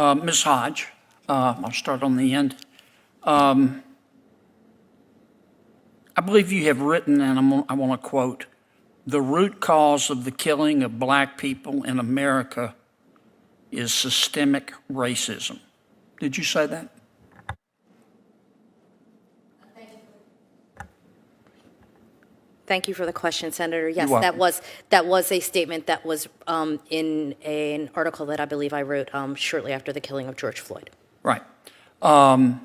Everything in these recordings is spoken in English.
Ms. Hodge, I'll start on the end. I believe you have written, and I want to quote, "The root cause of the killing of black people in America is systemic racism." Did you say that? Thank you for the question, Senator. Yes, You're that was a statement that was in an article that I believe I wrote shortly after the killing of George Floyd. Right. And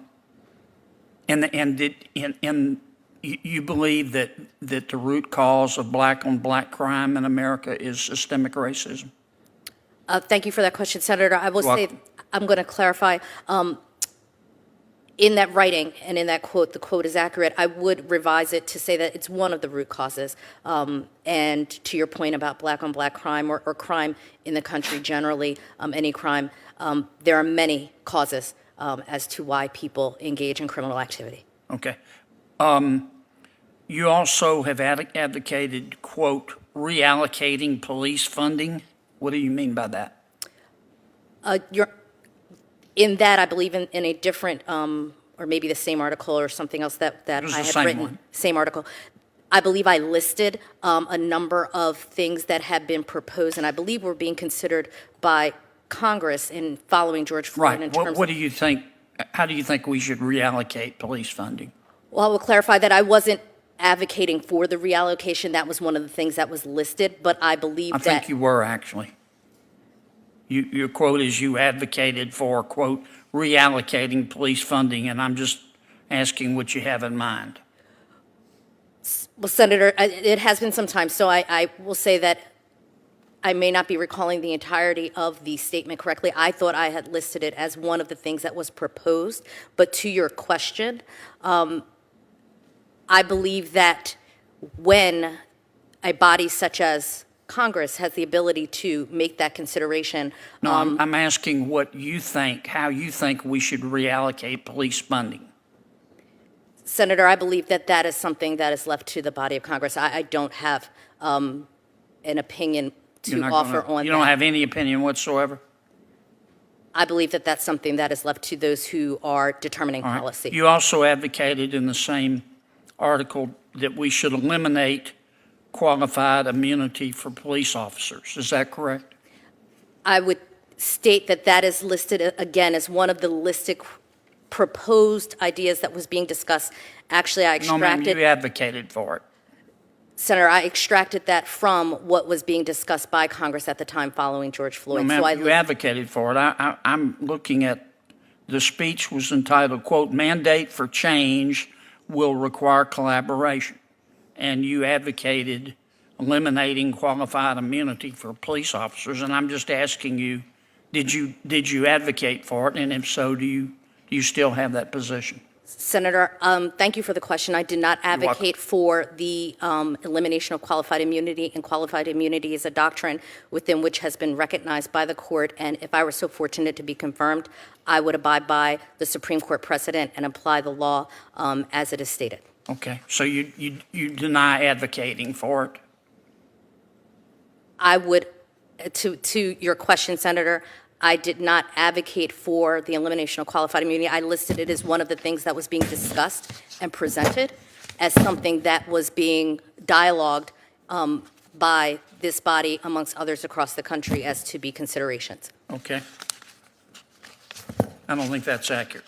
you believe that the root cause of black-on-black crime in America is systemic racism? Thank you for that question, Senator. I will You're say, welcome. I'm going to clarify. In that writing and in that quote, the quote is accurate. I would revise it to say that it's one of the root causes. And to your point about black-on-black crime or crime in the country generally, any crime, there are many causes as to why people engage in criminal activity. Okay. You also have advocated, quote, reallocating police funding. What do you mean by that? In that, I believe in a different, or maybe the same article or something else that It was I the had same written. one. Same article. I believe I listed a number of things that have been proposed and I believe were being considered by Congress in following George Floyd in Right. terms What do you think? How do you think we should reallocate police funding? Well, I will clarify that I wasn't advocating for the reallocation. That was one of the things that was listed, but I believe I that. think you were, actually. Your quote is you advocated for, quote, reallocating police funding, and I'm just asking what you have in mind. Well, Senator, it has been some time, so I will say that I may not be recalling the entirety of the statement correctly. I thought I had listed it as one of the things that was proposed, but to your question, I believe that when a body such as Congress has the ability to make that consideration. No, I'm asking what you think, how you think we should reallocate police funding. Senator, I believe that that is something that is left to the body of Congress. I don't have an opinion to offer on that. You don't have any opinion whatsoever? I believe that that's something that is left to those who are determining All right. policy. You also advocated in the same article that we should eliminate qualified immunity for police officers. Is that correct? I would state that that is listed again as one of the listed proposed ideas that was being discussed. Actually, I No, ma'am, extracted, you advocated for it. Senator, I extracted that from what was being discussed by Congress at the time following George Floyd. No, ma'am, I you advocated for it. I'm looking at, the speech was entitled, quote, mandate for change will require collaboration. And you advocated eliminating qualified immunity for police officers. And I'm just asking you, did you advocate for it? And if so, do you still have that position? Senator, thank you for the question. I did not advocate for the elimination of qualified immunity, and qualified immunity is a doctrine within which has been recognized by the court, and if I were so fortunate to be confirmed, I would abide by the Supreme Court precedent and apply the law as it is stated. Okay, so you deny advocating for it? I would, to your question, Senator, I did not advocate for the elimination of qualified immunity. I listed it as one of the things that was being discussed and presented as something that was being dialogued by this body amongst others across the country as to be considerations. Okay. I don't think that's accurate.